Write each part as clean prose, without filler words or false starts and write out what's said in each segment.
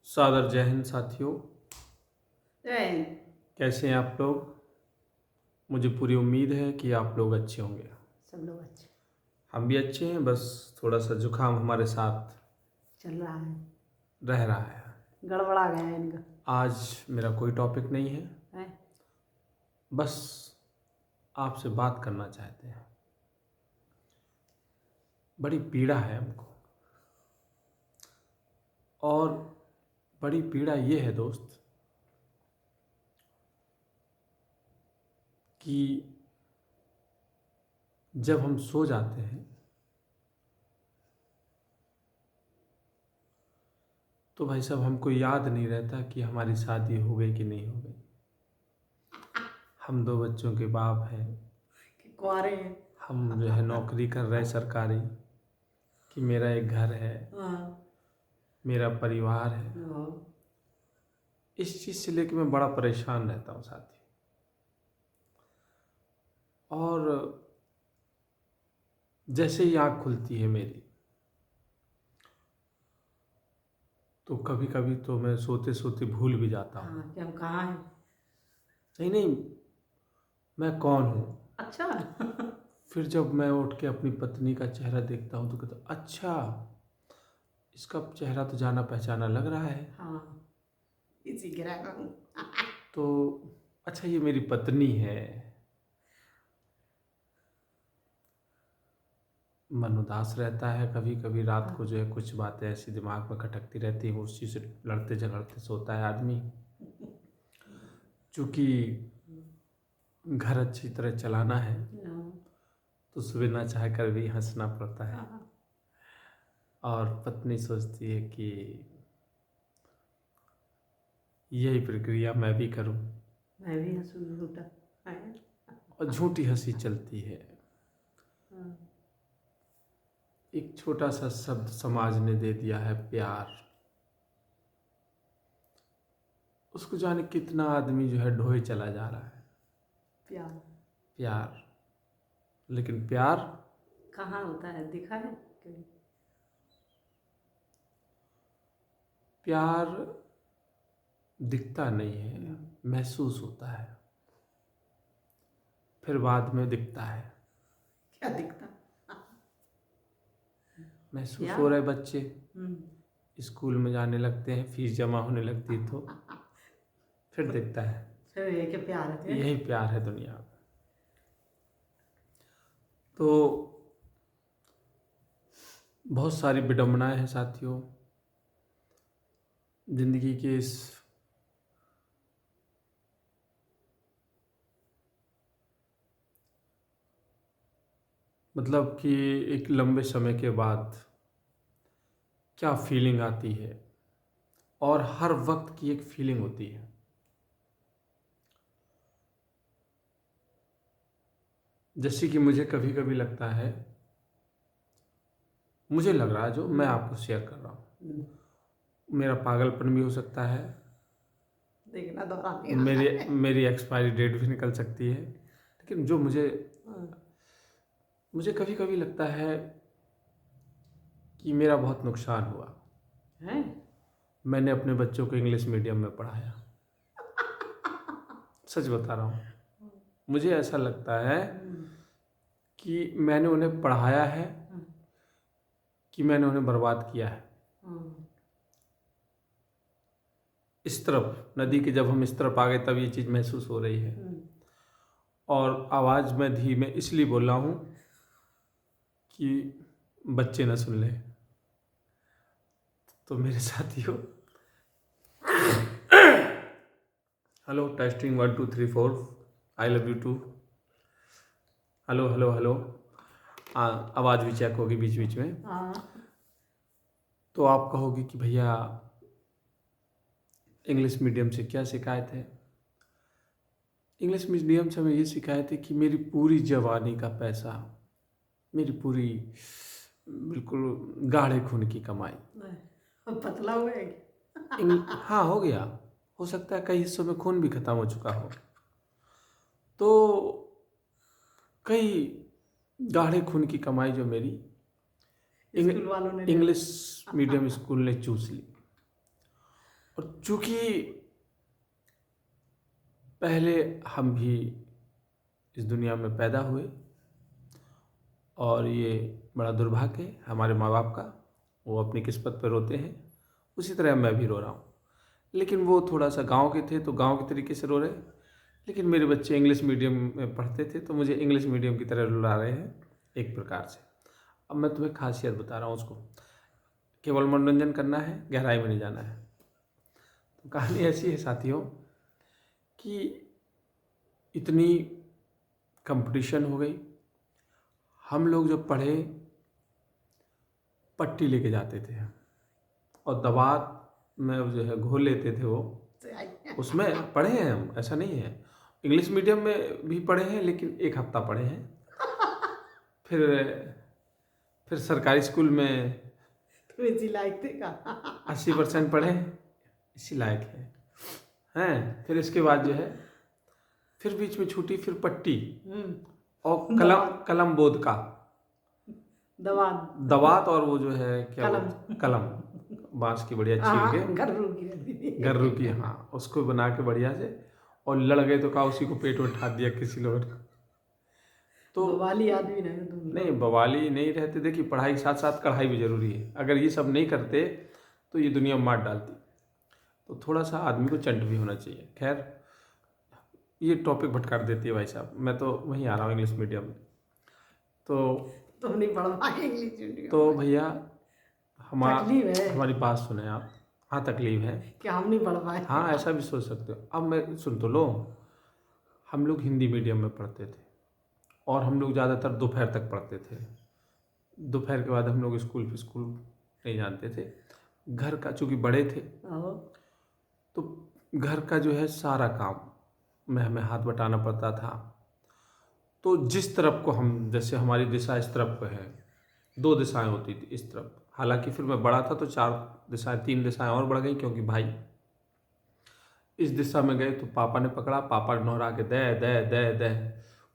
सादर जय हिंद साथियों। जय हिंद। कैसे हैं आप लोग? मुझे पूरी उम्मीद है कि आप लोग अच्छे होंगे। सब लोग अच्छे हम भी अच्छे हैं, बस थोड़ा सा जुकाम हमारे साथ चल रहा है, रह रहा है। गड़बड़ा गया है इनका। आज मेरा कोई टॉपिक नहीं है, है? बस आपसे बात करना चाहते हैं। बड़ी पीड़ा है हमको, और बड़ी पीड़ा ये है दोस्त कि जब हम सो जाते हैं तो भाई साहब हमको याद नहीं रहता कि हमारी शादी हो गई कि नहीं हो गई। हम 2 बच्चों के बाप हैं, कि कुंवारे हैं। हम जो है नौकरी कर रहे हैं सरकारी, कि मेरा एक घर है, हाँ। मेरा परिवार है। हाँ। इस चीज़ से लेकर मैं बड़ा परेशान रहता हूँ साथी। और जैसे ही आँख खुलती है मेरी, तो कभी कभी तो मैं सोते सोते भूल भी जाता हूँ। हाँ, कि हम कहाँ हैं। नहीं नहीं, मैं कौन हूँ। अच्छा। फिर जब मैं उठ के अपनी पत्नी का चेहरा देखता हूँ तो कहता हूँ, अच्छा इसका चेहरा तो जाना पहचाना लग रहा है। हाँ, इसी गिरा हूँ। तो अच्छा ये मेरी पत्नी है। मन उदास रहता है, कभी कभी रात को जो है कुछ बातें ऐसी दिमाग में खटकती रहती हैं, उसी से लड़ते झगड़ते सोता है आदमी। चूँकि घर अच्छी तरह चलाना है तो सुबह ना चाह कर भी हंसना पड़ता है। और पत्नी सोचती है कि यही प्रक्रिया मैं भी करूं, मैं भी हंसू झूठा है। और झूठी हंसी चलती है। हाँ। एक छोटा सा शब्द समाज ने दे दिया है, प्यार। उसको जाने कितना आदमी जो है ढोए चला जा रहा है। प्यार प्यार, लेकिन प्यार कहाँ होता है, दिखा है कहीं? प्यार दिखता नहीं है, महसूस होता है, फिर बाद में दिखता है। क्या दिखता? महसूस क्या? हो रहे बच्चे स्कूल में जाने लगते हैं, फीस जमा होने लगती है तो फिर दिखता है। फिर ये कि प्यार है। यही प्यार है दुनिया में। तो बहुत सारी विडंबनाएं हैं साथियों जिंदगी के इस मतलब कि एक लंबे समय के बाद क्या फीलिंग आती है, और हर वक्त की एक फीलिंग होती है। जैसे कि मुझे कभी कभी लगता है, मुझे लग रहा है जो मैं आपको शेयर कर रहा हूँ, मेरा पागलपन भी हो सकता है, देखना दोहराने मेरी एक्सपायरी डेट भी निकल सकती है, लेकिन जो मुझे कभी कभी लगता है कि मेरा बहुत नुकसान हुआ है। मैंने अपने बच्चों को इंग्लिश मीडियम में पढ़ाया। सच बता रहा हूँ, मुझे ऐसा लगता है कि मैंने उन्हें पढ़ाया है कि मैंने उन्हें बर्बाद किया है। इस तरफ नदी के जब हम इस तरफ आ गए तब ये चीज़ महसूस हो रही है। और आवाज़ में धीमे इसलिए बोल रहा हूँ कि बच्चे न सुन ले। तो मेरे साथियों, hello testing 1 2 3 4, I love you too. Hello hello hello, आवाज़ भी चेक होगी बीच बीच में। तो आप कहोगे कि भैया इंग्लिश मीडियम से क्या शिकायत है? इंग्लिश मीडियम से हमें ये शिकायत है कि मेरी पूरी जवानी का पैसा, मेरी पूरी बिल्कुल गाढ़े खून की कमाई, पतला हुआ है। हाँ हो गया। हो सकता है कई हिस्सों में खून भी खत्म हो चुका हो। तो कई गाढ़े खून की कमाई जो मेरी स्कूल वालों ने इंग्लिश मीडियम स्कूल ने चूस ली। और चूंकि पहले हम भी इस दुनिया में पैदा हुए और ये बड़ा दुर्भाग्य है हमारे माँ बाप का, वो अपनी किस्मत पर रोते हैं, उसी तरह मैं भी रो रहा हूँ। लेकिन वो थोड़ा सा गांव के थे तो गांव के तरीके से रो रहे, लेकिन मेरे बच्चे इंग्लिश मीडियम में पढ़ते थे तो मुझे इंग्लिश मीडियम की तरह रुला रहे हैं एक प्रकार से। अब मैं तुम्हें खासियत बता रहा हूँ, उसको केवल मनोरंजन करना है, गहराई में नहीं जाना है। तो कहानी ऐसी है साथियों कि इतनी कंपटीशन हो गई, हम लोग जब पढ़े पट्टी लेके जाते थे और दवात में जो है घोल लेते थे वो, उसमें पढ़े हैं हम, ऐसा नहीं है। इंग्लिश मीडियम में भी पढ़े हैं लेकिन एक हफ्ता पढ़े हैं। फिर सरकारी स्कूल में तो इसी लायक थे का 80% पढ़े हैं, इसी लायक हैं। फिर इसके बाद जो है फिर बीच में छूटी, फिर पट्टी और कलम बोध का दवात और वो जो है क्या कलम बांस की बढ़िया छील के गर्रू की, हाँ, उसको बना के बढ़िया से, और लड़ गए तो कहा उसी को पेट उठा दिया किसी लोगों ने। तो बवाली आदमी नहीं, बवाली नहीं रहते। देखिए, पढ़ाई के साथ साथ कढ़ाई भी जरूरी है। अगर ये सब नहीं करते तो ये दुनिया मार डालती। तो थोड़ा सा आदमी को चंट भी होना चाहिए। खैर, ये टॉपिक भटका देती है भाई साहब। मैं तो वहीं आ रहा हूँ इंग्लिश मीडियम में। तो नहीं पढ़ पाए इंग्लिश मीडियम। तो भैया तकलीफ है। हमारी बात सुने आप। हाँ, तकलीफ है कि हम नहीं पढ़ पाए। हाँ, ऐसा भी सोच सकते हो। अब मैं सुन तो लो, हम लोग हिंदी मीडियम में पढ़ते थे और हम लोग ज़्यादातर दोपहर तक पढ़ते थे। दोपहर के बाद हम लोग स्कूल नहीं जानते थे। घर का चूँकि बड़े थे तो घर का जो है सारा काम में हमें हाथ बटाना पड़ता था। तो जिस तरफ को हम, जैसे हमारी दिशा इस तरफ को है, 2 दिशाएं होती थी इस तरफ। हालांकि फिर मैं बड़ा था तो 3 दिशाएं और बढ़ गई, क्योंकि भाई इस दिशा में गए तो पापा ने पकड़ा, पापा नोहरा के दे दे दे दे।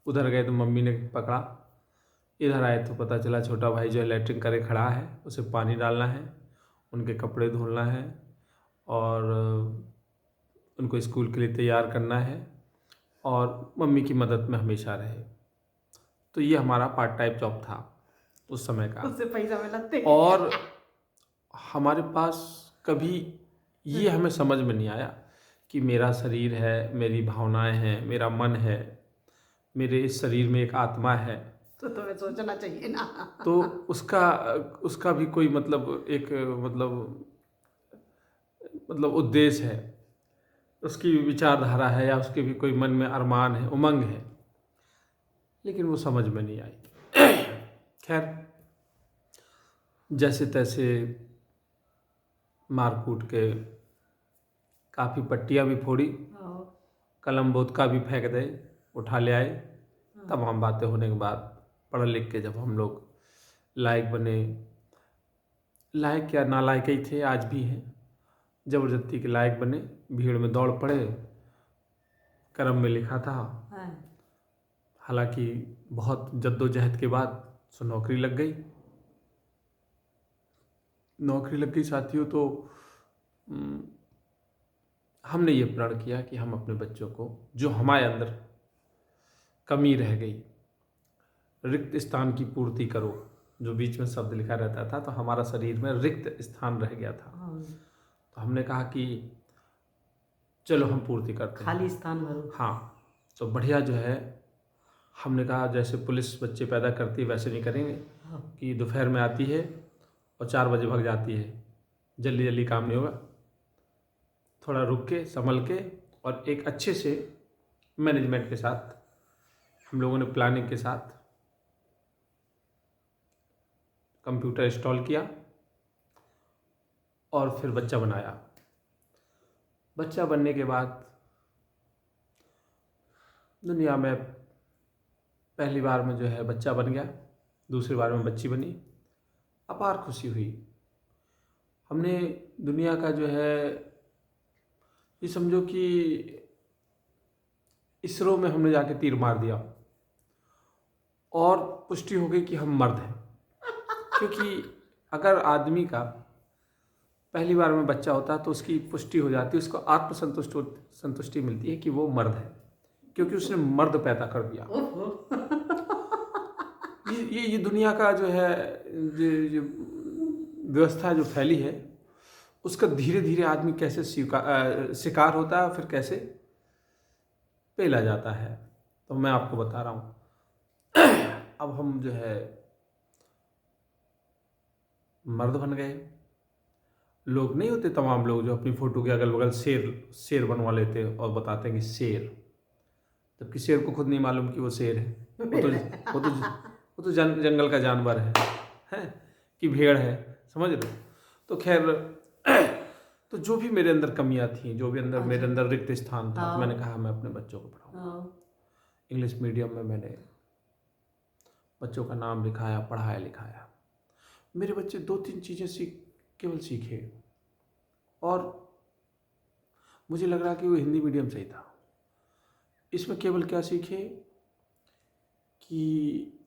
उधर गए तो मम्मी ने पकड़ा। इधर आए तो पता चला छोटा भाई जो है लैट्रिन करे खड़ा है, उसे पानी डालना है, उनके कपड़े धुलना है और उनको स्कूल के लिए तैयार करना है, और मम्मी की मदद में हमेशा रहे। तो ये हमारा पार्ट टाइम जॉब था उस समय का। उससे पैसा मिलते। और हमारे पास कभी ये हमें समझ में नहीं आया कि मेरा शरीर है, मेरी भावनाएं हैं, मेरा मन है, मेरे इस शरीर में एक आत्मा है। तो तुम्हें सोचना चाहिए ना। तो उसका भी कोई मतलब एक मतलब उद्देश्य है, उसकी विचारधारा है, या उसके भी कोई मन में अरमान है, उमंग है, लेकिन वो समझ में नहीं आई। खैर, जैसे तैसे मार कूट के काफ़ी पट्टियाँ भी फोड़ी, कलम बोतका भी फेंक दे, उठा ले आए। तमाम बातें होने के बाद पढ़ लिख के जब हम लोग लायक बने, लायक क्या नालायक ही थे, आज भी हैं, ज़बरदस्ती के लायक बने, भीड़ में दौड़ पड़े, करम में लिखा था। हालांकि बहुत जद्दोजहद के बाद सो नौकरी लग गई। साथियों। तो हमने ये प्रण किया कि हम अपने बच्चों को, जो हमारे अंदर कमी रह गई, रिक्त स्थान की पूर्ति करो, जो बीच में शब्द लिखा रहता था, तो हमारा शरीर में रिक्त स्थान रह गया था। तो हमने कहा कि चलो हम पूर्ति करते हैं, खाली स्थान भरो। हाँ, तो बढ़िया जो है, हमने कहा जैसे पुलिस बच्चे पैदा करती है वैसे नहीं करेंगे कि दोपहर में आती है और 4 बजे भाग जाती है, जल्दी जल्दी काम नहीं होगा। थोड़ा रुक के, संभल के, और एक अच्छे से मैनेजमेंट के साथ हम लोगों ने प्लानिंग के साथ कंप्यूटर इंस्टॉल किया और फिर बच्चा बनाया। बच्चा बनने के बाद दुनिया में पहली बार में जो है बच्चा बन गया, दूसरी बार में बच्ची बनी, अपार खुशी हुई। हमने दुनिया का जो है, ये समझो कि इसरो में हमने जाके तीर मार दिया और पुष्टि हो गई कि हम मर्द हैं। क्योंकि अगर आदमी का पहली बार में बच्चा होता है तो उसकी पुष्टि हो जाती है, उसको संतुष्टि मिलती है कि वो मर्द है, क्योंकि उसने मर्द पैदा कर दिया। ये दुनिया का जो है जो व्यवस्था जो फैली है, उसका धीरे धीरे आदमी कैसे शिकार होता है, फिर कैसे पेला जाता है। तो मैं आपको बता रहा हूँ, अब हम जो है मर्द बन गए। लोग नहीं होते तमाम लोग जो अपनी फोटो के अगल बगल शेर बनवा लेते हैं और बताते हैं कि शेर, जबकि शेर को खुद नहीं मालूम कि वो शेर है। वो तो जंगल का जानवर है कि भेड़ है, समझ रहे हो। तो खैर, तो जो भी मेरे अंदर कमियां थी, जो भी मेरे अंदर रिक्त स्थान था, मैंने कहा मैं अपने बच्चों को पढ़ाऊँ। इंग्लिश मीडियम में मैंने बच्चों का नाम लिखाया, पढ़ाया लिखाया। मेरे बच्चे 2-3 चीज़ें केवल सीखे, और मुझे लग रहा कि वो हिंदी मीडियम से ही था। इसमें केवल क्या सीखे कि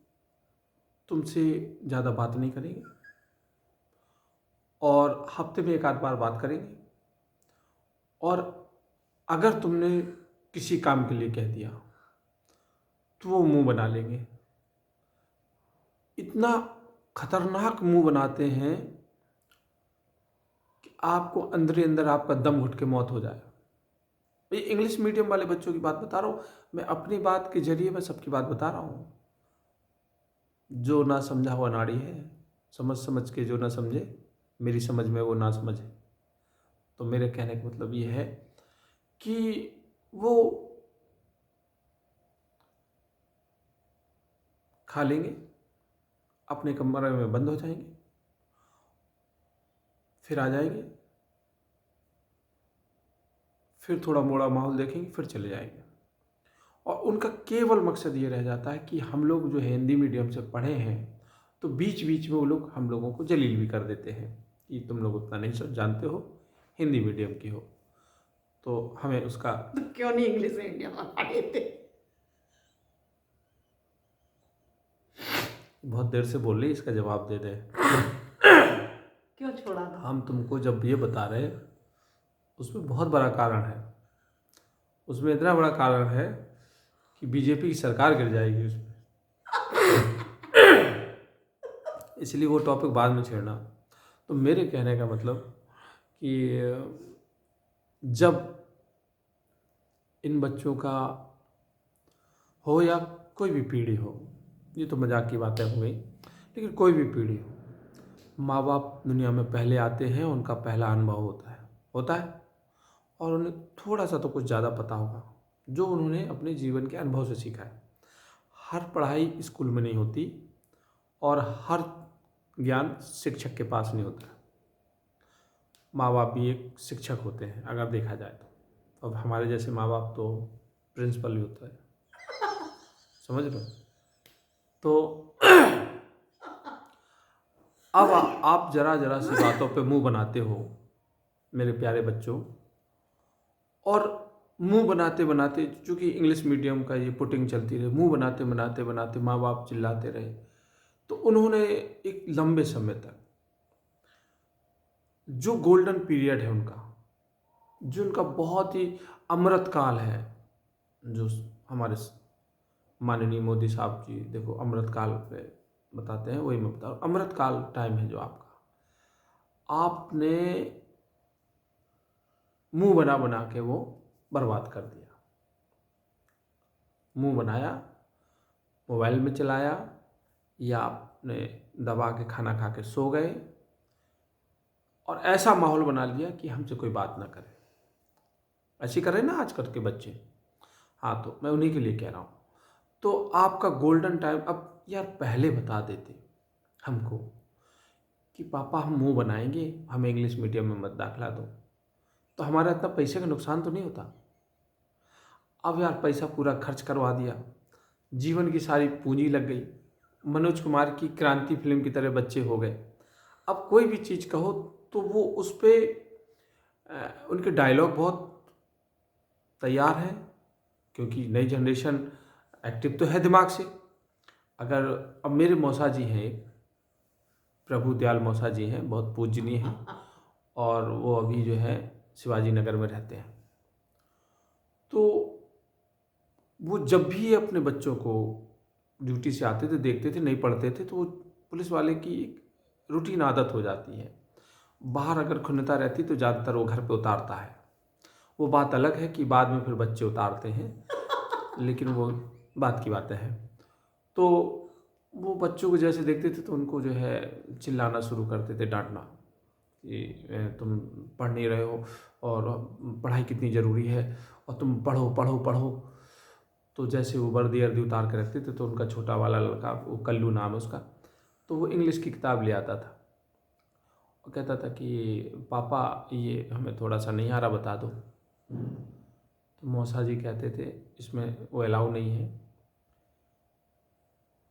तुमसे ज़्यादा बात नहीं करेंगे, और हफ्ते में 1 आध बार बात करेंगे, और अगर तुमने किसी काम के लिए कह दिया तो वो मुंह बना लेंगे। इतना खतरनाक मुंह बनाते हैं कि आपको अंदर ही अंदर आपका दम घुट के मौत हो जाए। ये इंग्लिश मीडियम वाले बच्चों की बात बता रहा हूँ मैं, अपनी बात के जरिए मैं सबकी बात बता रहा हूँ। जो ना समझा वो अनाड़ी है, समझ के जो ना समझे, मेरी समझ में वो ना समझे। तो मेरे कहने का मतलब ये है कि वो खा लेंगे, अपने कमरे में बंद हो जाएंगे, फिर आ जाएंगे, फिर थोड़ा मोड़ा माहौल देखेंगे, फिर चले जाएंगे। और उनका केवल मकसद ये रह जाता है कि हम लोग जो हिंदी मीडियम से पढ़े हैं, तो बीच बीच में वो लोग हम लोगों को जलील भी कर देते हैं कि तुम लोग उतना नहीं सब जानते हो, हिंदी मीडियम के हो। तो हमें उसका तो क्यों नहीं इंग्लिश मीडियम में पढ़े थे? बहुत देर से बोल रही, इसका जवाब दे दे। क्यों छोड़ा था? हम तुमको जब ये बता रहे, उसमें बहुत बड़ा कारण है। उसमें इतना बड़ा कारण है कि बीजेपी की सरकार गिर जाएगी उसमें। इसलिए वो टॉपिक बाद में छेड़ना। तो मेरे कहने का मतलब कि जब इन बच्चों का हो, या कोई भी पीढ़ी हो, ये तो मजाक की बातें हो गई, लेकिन कोई भी पीढ़ी हो, माँ बाप दुनिया में पहले आते हैं, उनका पहला अनुभव होता है, और उन्हें थोड़ा सा तो कुछ ज़्यादा पता होगा जो उन्होंने अपने जीवन के अनुभव से सीखा है। हर पढ़ाई स्कूल में नहीं होती, और हर ज्ञान शिक्षक के पास नहीं होता। माँ बाप भी एक शिक्षक होते हैं अगर देखा जाए तो। अब हमारे जैसे माँ बाप तो प्रिंसिपल भी होता है, समझ लो। तो अब आप जरा सी बातों पे मुंह बनाते हो मेरे प्यारे बच्चों, और मुंह बनाते बनाते, चूँकि इंग्लिश मीडियम का ये पुटिंग चलती रही, मुंह बनाते बनाते बनाते माँ बाप चिल्लाते रहे, तो उन्होंने एक लंबे समय तक जो गोल्डन पीरियड है उनका, जो उनका बहुत ही अमृत काल है, जो हमारे माननीय मोदी साहब जी देखो अमृत काल पे बताते हैं, वही मैं बता रहा हूँ। अमृत काल टाइम है जो आपने मुंह बना बना के वो बर्बाद कर दिया। मुंह बनाया, मोबाइल में चलाया, या आपने दबा के खाना खा के सो गए, और ऐसा माहौल बना लिया कि हमसे कोई बात ना करे। ऐसे करें ना आजकल के बच्चे। हाँ, तो मैं उन्हीं के लिए कह रहा हूँ। तो आपका गोल्डन टाइम, अब यार पहले बता देते हमको कि पापा हम मुंह बनाएंगे, हमें इंग्लिश मीडियम में मत दाखिला दो, तो हमारा इतना पैसे का नुकसान तो नहीं होता। अब यार पैसा पूरा खर्च करवा दिया, जीवन की सारी पूंजी लग गई, मनोज कुमार की क्रांति फिल्म की तरह बच्चे हो गए। अब कोई भी चीज़ कहो तो वो उस पर उनके डायलॉग बहुत तैयार हैं, क्योंकि नई जनरेशन एक्टिव तो है दिमाग से। अगर अब मेरे मौसा जी हैं, प्रभु दयाल मौसा जी हैं, बहुत पूजनीय हैं, और वो अभी जो है शिवाजी नगर में रहते हैं। तो वो जब भी अपने बच्चों को ड्यूटी से आते थे, देखते थे नहीं पढ़ते थे, तो वो पुलिस वाले की एक रूटीन आदत हो जाती है। बाहर अगर खिन्नता रहती तो ज़्यादातर वो घर पे उतारता है। वो बात अलग है कि बाद में फिर बच्चे उतारते हैं, लेकिन वो बात की बातें हैं। तो वो बच्चों को जैसे देखते थे तो उनको जो है चिल्लाना शुरू करते थे, डांटना कि तुम पढ़ नहीं रहे हो और पढ़ाई कितनी ज़रूरी है और तुम पढ़ो पढ़ो पढ़ो। तो जैसे वो वर्दी अर्दी उतार के रखते थे तो उनका छोटा वाला लड़का, वो कल्लू नाम है उसका, तो वो इंग्लिश की किताब ले आता था और कहता था कि पापा ये हमें थोड़ा सा नहीं आ रहा, बता दो। तो मौसा जी कहते थे इसमें वो अलाउ नहीं है।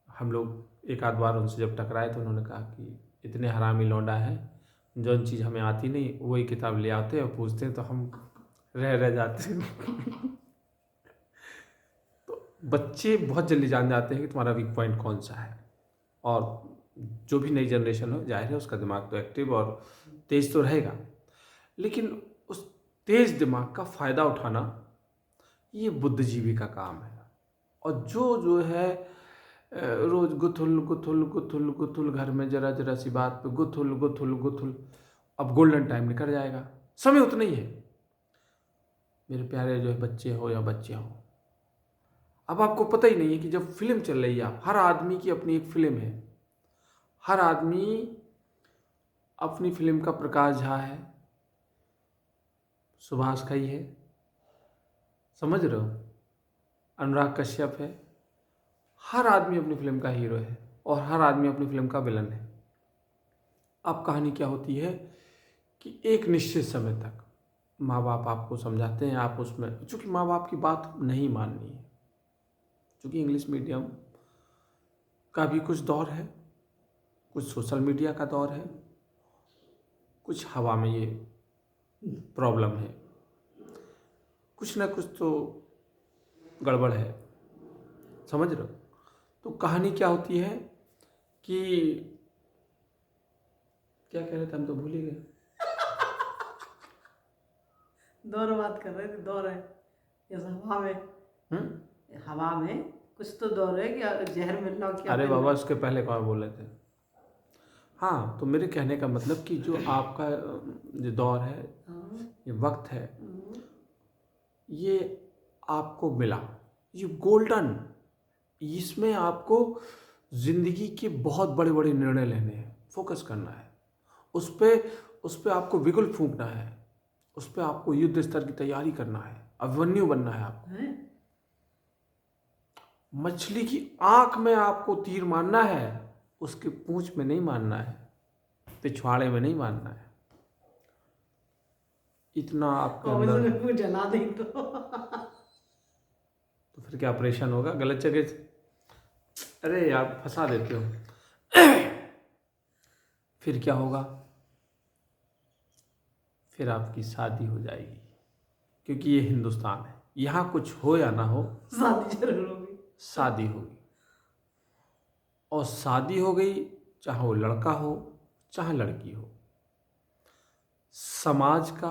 हम लोग एक आध बार उनसे जब टकराए तो उन्होंने कहा कि इतने हरामी लौंडा है, जो चीज़ हमें आती नहीं वही किताब ले आते और पूछते हैं तो हम रह जाते हैं। तो बच्चे बहुत जल्दी जान जाते हैं कि तुम्हारा वीक पॉइंट कौन सा है। और जो भी नई जनरेशन हो, जाहिर है उसका दिमाग तो एक्टिव और तेज़ तो रहेगा, लेकिन उस तेज़ दिमाग का फ़ायदा उठाना ये बुद्धिजीवी का काम है। और जो है रोज़ गुथुल गुथुल गुथुल गुथुल, घर में जरा जरा सी बात पे गुथुल गुथुल गुथुल, अब गोल्डन टाइम निकल जाएगा, समय उतना ही है। मेरे प्यारे जो है बच्चे हो या बच्चे हो, अब आपको पता ही नहीं है कि जब फिल्म चल रही है, हर आदमी की अपनी एक फिल्म है, हर आदमी अपनी फिल्म का प्रकाश झा है, सुभाष घई है, समझ रहे हो, अनुराग कश्यप है। हर आदमी अपनी फिल्म का हीरो है और हर आदमी अपनी फिल्म का विलन है। अब कहानी क्या होती है कि एक निश्चित समय तक माँ बाप आपको समझाते हैं, आप उसमें, चूँकि माँ बाप की बात नहीं माननी है, चूँकि इंग्लिश मीडियम का भी कुछ दौर है, कुछ सोशल मीडिया का दौर है, कुछ हवा में ये प्रॉब्लम है, कुछ ना कुछ तो गड़बड़ है, समझ रहे हो। तो कहानी क्या होती है कि क्या कह रहे थे, हम तो भूल ही गए। दौर बात कर रहे थे, दौर है जैसे हवा में, हवा में कुछ तो दौर है कि जहर मिलना क्या। अरे बाबा, उसके पहले कौन बोले थे। हाँ, तो मेरे कहने का मतलब कि जो आपका जो दौर है, ये वक्त है, ये आपको मिला, ये गोल्डन, इसमें आपको ज़िंदगी के बहुत बड़े बड़े निर्णय लेने हैं, फोकस करना है, उस पर आपको बिगुल फूंकना है, उस पर आपको युद्ध स्तर की तैयारी करना है, अभिमन्यु बनना है आपको। मछली की आंख में आपको तीर मारना है, उसके पूंछ में नहीं मारना है, पिछवाड़े में नहीं मारना है। इतना आपके अंदर जला दे तो फिर क्या ऑपरेशन होगा गलत जगह से? अरे यार, फंसा देते हो। फिर क्या होगा? फिर आपकी शादी हो जाएगी, क्योंकि ये हिंदुस्तान है, यहाँ कुछ हो या ना हो, शादी जरूर होगी, शादी होगी। और शादी हो गई, चाहे वो लड़का हो चाहे लड़की हो, समाज का,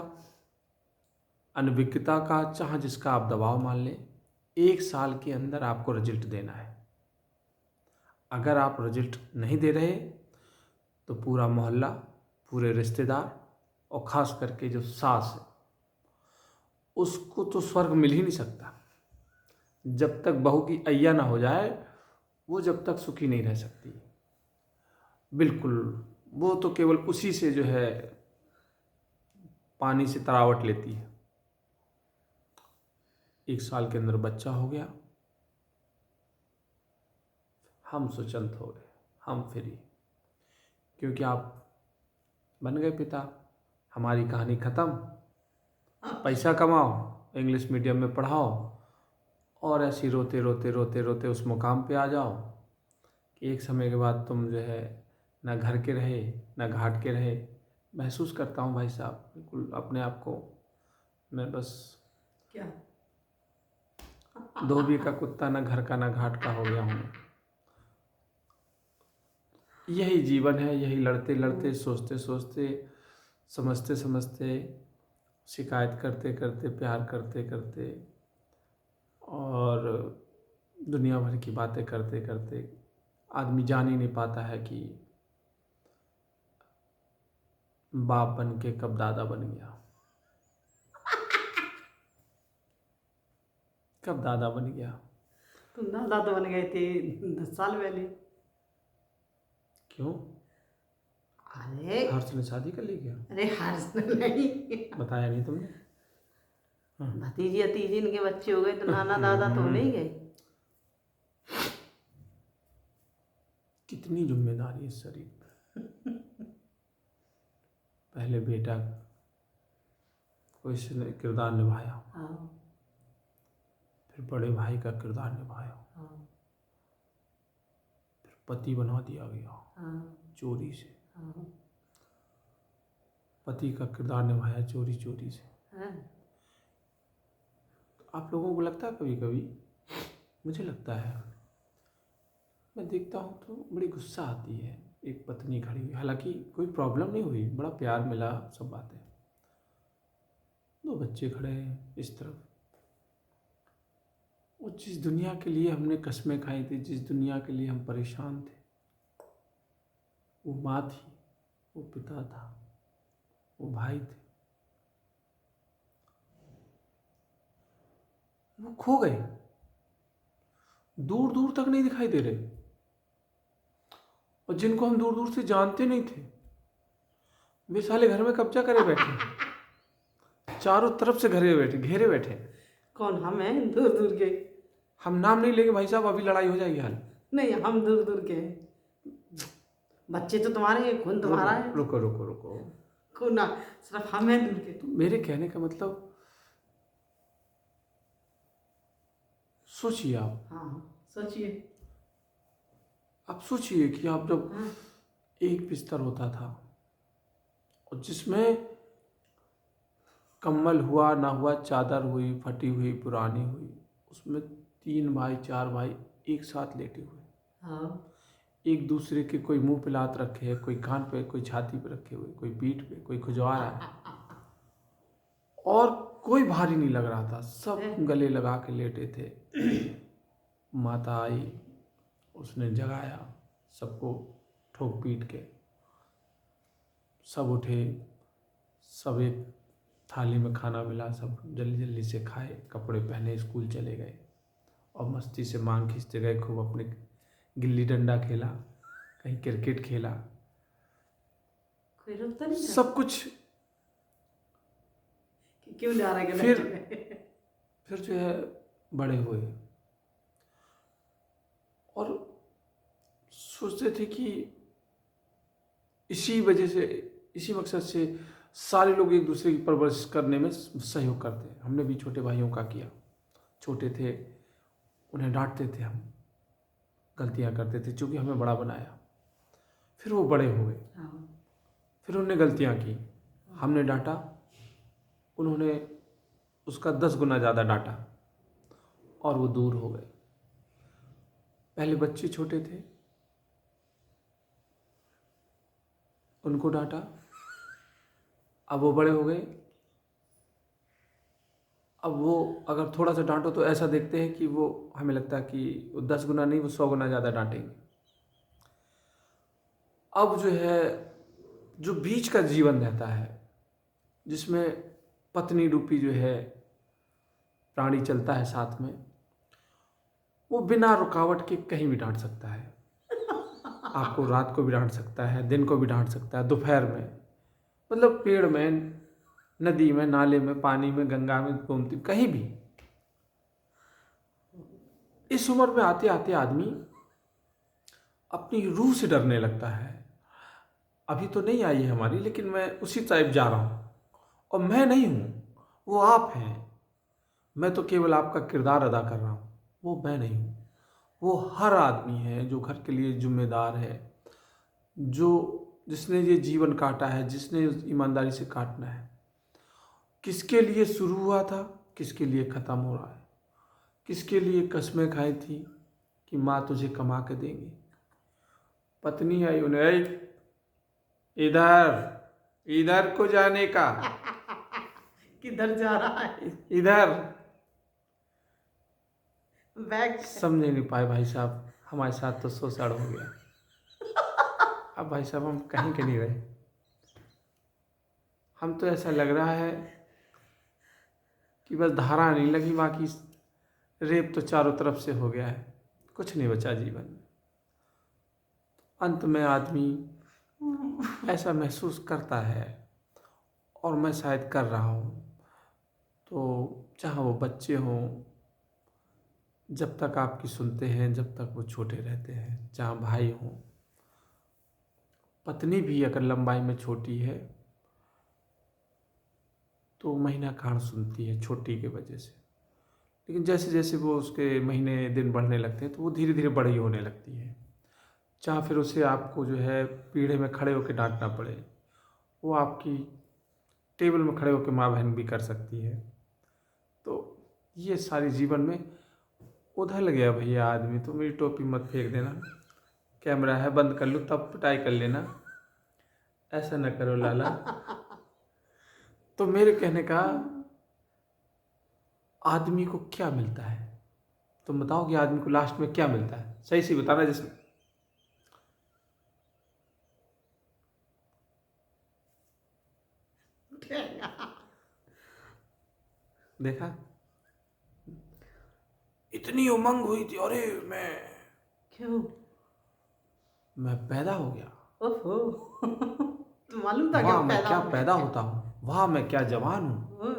अनभिज्ञता का, चाहे जिसका आप दबाव मान लें, 1 साल के अंदर आपको रिजल्ट देना है। अगर आप रिजल्ट नहीं दे रहे तो पूरा मोहल्ला, पूरे रिश्तेदार और ख़ास करके जो सास है, उसको तो स्वर्ग मिल ही नहीं सकता। जब तक बहू की अय्या ना हो जाए, वो जब तक सुखी नहीं रह सकती। बिल्कुल, वो तो केवल उसी से जो है पानी से तरावट लेती है। 1 साल के अंदर बच्चा हो गया, हम स्वतंत्र हो गए, हम फ्री, क्योंकि आप बन गए पिता। हमारी कहानी ख़त्म। पैसा कमाओ, इंग्लिश मीडियम में पढ़ाओ और ऐसे रोते रोते रोते रोते उस मुकाम पे आ जाओ कि एक समय के बाद तुम जो है ना घर के रहे ना घाट के रहे। महसूस करता हूँ भाई साहब, बिल्कुल अपने आप को मैं बस क्या धोबी का कुत्ता, ना घर का ना घाट का हो गया हूँ। यही जीवन है, यही लड़ते लड़ते सोचते सोचते समझते समझते, शिकायत करते करते, प्यार करते करते और दुनिया भर की बातें करते करते आदमी जान ही नहीं पाता है कि बाप बन के कब दादा बन गया, कब दादा बन गया। तुम दादा तो बन गए थे 10 साल पहले। क्यों? अरे हर्ष ने शादी कर ली क्या? अरे हर्ष नहीं, बताया नहीं तुमने? भतीजी भतीजी इनके बच्चे हो गए तो नाना दादा तो नहीं गए। कितनी जिम्मेदारी है इस शरीर पे। पहले बेटा को इसने किरदार निभाया, हाँ फिर बड़े भाई का किरदार निभाया, हाँ फिर पति बना दिया गया हाँ चोरी से, हाँ पति का किरदार निभाया चोरी चोरी से। हाँ। आप लोगों को लगता है कभी कभी, मुझे लगता है, मैं देखता हूँ तो बड़ी गुस्सा आती है। एक पत्नी खड़ी हुई, हालांकि कोई प्रॉब्लम नहीं हुई, बड़ा प्यार मिला, सब बातें, 2 बच्चे खड़े हैं इस तरफ। वो जिस दुनिया के लिए हमने कस्में खाई थी, जिस दुनिया के लिए हम परेशान थे, वो माँ थी, वो पिता था, वो भाई थे, वो खो गए, दूर दूर तक नहीं दिखाई दे रहे। और जिनको हम दूर दूर से जानते नहीं थे, वे साले घर में कब्जा करे बैठे, चारों तरफ से घेरे बैठे। कौन? हम हैं दूर दूर के? हम नाम नहीं लेंगे भाई साहब, अभी लड़ाई हो जाएगी। हाल नहीं, हम दूर दूर के हैं। बच्चे तो तुम्हारे हैं, खून तुम्हारा है। रुको रुको रुको, खून ना, सिर्फ हम हैं दूर के। तो मेरे कहने का मतलब, सोचिए आप, हाँ सोचिए। आप सोचिए कि आप जब हाँ एक बिस्तर होता था और जिसमें कंबल हुआ ना हुआ, चादर हुई, फटी हुई, पुरानी हुई, उसमें 3 भाई 4 भाई एक साथ लेटे हुए, हाँ एक दूसरे के, कोई मुंह पे लात रखे है, कोई कान पे, कोई छाती पे रखे हुए, कोई पीठ पे, कोई खुजवा रहा है, और कोई भारी नहीं लग रहा था, सब गले लगा के लेटे थे। माता आई, उसने जगाया सबको, ठोक पीट के सब उठे, सब एक थाली में खाना मिला, सब जल्दी जल्दी से खाए, कपड़े पहने, स्कूल चले गए और मस्ती से मांग खींचते गए। खूब अपने गिल्ली डंडा खेला, कहीं क्रिकेट खेला, कोई रोकता नहीं था सब कुछ। कि क्यों जा रहा है फिर जो है बड़े हुए और सोचते थे कि इसी वजह से, इसी मकसद से सारे लोग एक दूसरे की परवरिश करने में सहयोग करते हैं। हमने भी छोटे भाइयों का किया, छोटे थे उन्हें डांटते थे, हम गलतियां करते थे, चूँकि हमें बड़ा बनाया। फिर वो बड़े हो गए, फिर उन्होंने गलतियां की, हमने डांटा, उन्होंने उसका 10 गुना ज़्यादा डांटा और वो दूर हो गए। पहले बच्चे छोटे थे, उनको डांटा, अब वो बड़े हो गए, अब वो अगर थोड़ा सा डांटो तो ऐसा देखते हैं कि वो, हमें लगता है कि वो 10 गुना नहीं, वो 100 गुना ज़्यादा डांटेंगे। अब जो है, जो बीच का जीवन रहता है, जिसमें पत्नी रूपी जो है प्राणी चलता है साथ में, वो बिना रुकावट के कहीं भी डांट सकता है। आपको रात को भी डांट सकता है, दिन को भी डांट सकता है, दोपहर में, मतलब पेड़ में, नदी में, नाले में, पानी में, गंगा में, गोमती, कहीं भी। इस उम्र में आते आते आदमी अपनी रूह से डरने लगता है। अभी तो नहीं आई है हमारी, लेकिन मैं उसी टाइप जा रहा हूँ, और मैं नहीं हूँ, वो आप हैं। मैं तो केवल आपका किरदार अदा कर रहा हूँ, वो मैं नहीं हूँ। वो हर आदमी है जो घर के लिए जिम्मेदार है, जिसने ये जीवन काटा है, जिसने ईमानदारी से काटना है। किसके लिए शुरू हुआ था, किसके लिए ख़त्म हो रहा है, किसके लिए कस्में खाई थी कि माँ तुझे कमा के देंगी। पत्नी आई, उन्हें इधर इधर को जाने का। किधर जा रहा है? इधर। बैग। समझ नहीं पाए भाई साहब, हमारे साथ तो सोसाड़ हो गया। अब भाई साहब हम कहीं के नहीं रहे, हम तो ऐसा लग रहा है कि बस धारा नहीं लगी, बाकी रेप तो चारों तरफ से हो गया है, कुछ नहीं बचा जीवन में। अंत में आदमी ऐसा महसूस करता है, और मैं शायद कर रहा हूँ, तो चाहे वो बच्चे हों, जब तक आपकी सुनते हैं, जब तक वो छोटे रहते हैं, चाहे भाई हों, पत्नी भी अगर लंबाई में छोटी है तो महीना खान सुनती है छोटी के वजह से, लेकिन जैसे जैसे वो उसके महीने दिन बढ़ने लगते हैं तो वो धीरे धीरे बड़ी होने लगती है। चाहे फिर उसे आपको जो है पीढ़े में खड़े होकर डांटना पड़े, वो आपकी टेबल में खड़े होकर माँ बहन भी कर सकती है। तो ये सारी जीवन में उधल गया भैया आदमी, तो मेरी टोपी मत फेंक देना, कैमरा है बंद कर लो तब पिटाई कर लेना, ऐसा न करो लाला। तो मेरे कहने का, आदमी को क्या मिलता है? तुम बताओ कि आदमी को लास्ट में क्या मिलता है, सही से बताना। जिसमें देखा, इतनी उमंग हुई थी, अरे क्यों? मैं पैदा हो गया, ओहो। तो मालूम था वाह कि मैं क्या होंगे। पैदा होता हूँ, वाह मैं क्या जवान हूँ, ओह,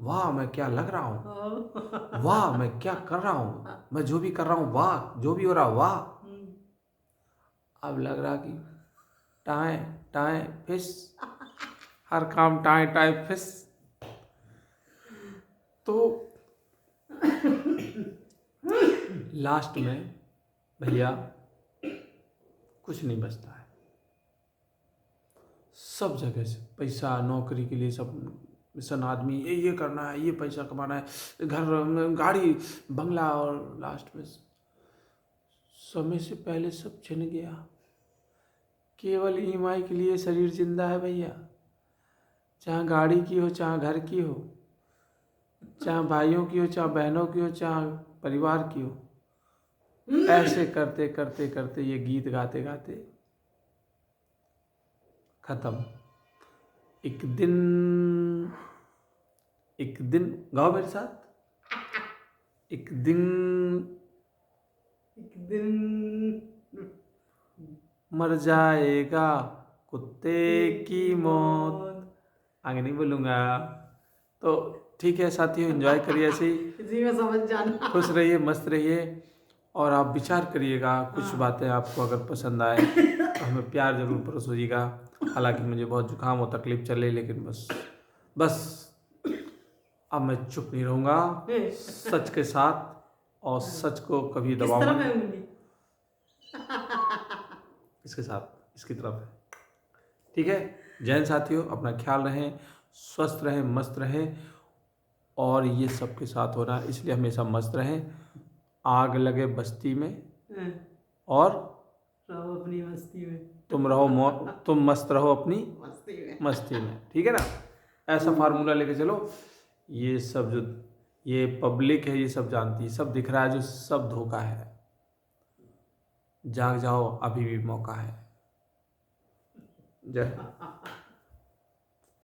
वाह मैं क्या लग रहा हूँ, ओह। वाह मैं क्या कर रहा हूँ, मैं जो भी कर रहा हूँ वाह, जो भी हो रहा वाह। अब लग रहा कि टाए टाए फिस, हर काम टाए टाए फिस। तो लास्ट में भैया कुछ नहीं बचता है, सब जगह से पैसा, नौकरी के लिए सब मिशन, आदमी ये करना है, ये पैसा कमाना है, घर गाड़ी बंगला, और लास्ट में समय से पहले सब छिन गया। केवल ईएमआई के लिए शरीर जिंदा है भैया, चाहे गाड़ी की हो, चाहे घर की हो, चाहे भाइयों की हो, चाहे बहनों की हो, चाहे परिवार की हो। ऐसे करते करते करते ये गीत गाते गाते खत्म। एक दिन गाओ मेरे साथ, एक दिन मर जाएगा कुत्ते की मौत। आगे नहीं बोलूँगा। तो ठीक है साथियों, एंजॉय करिए ऐसे ही, इसी में समझ जाना। खुश रहिए, मस्त रहिए, और आप विचार करिएगा, कुछ बातें आपको अगर पसंद आए तो हमें प्यार जरूर परोसिएगा। हालांकि मुझे बहुत जुकाम हो, तकलीफ चले, लेकिन बस अब मैं चुप नहीं रहूँगा, सच के साथ, और सच को कभी किस दबाऊंगा तरफ है नहीं। उंगली? इसके साथ, इसकी तरफ है। ठीक है, जय हिंद साथियों, अपना ख्याल रहें, स्वस्थ रहें, मस्त रहें, और ये सबके साथ हो रहा है इसलिए हमेशा मस्त रहें। आग लगे बस्ती में, और रहो अपनी मस्ती में, तुम मस्त रहो अपनी मस्ती में। ठीक है ना, ऐसा फार्मूला लेके चलो। ये सब जो ये पब्लिक है, ये सब जानती है, सब दिख रहा है, जो सब धोखा है। जाग जाओ, अभी भी मौका है। जय।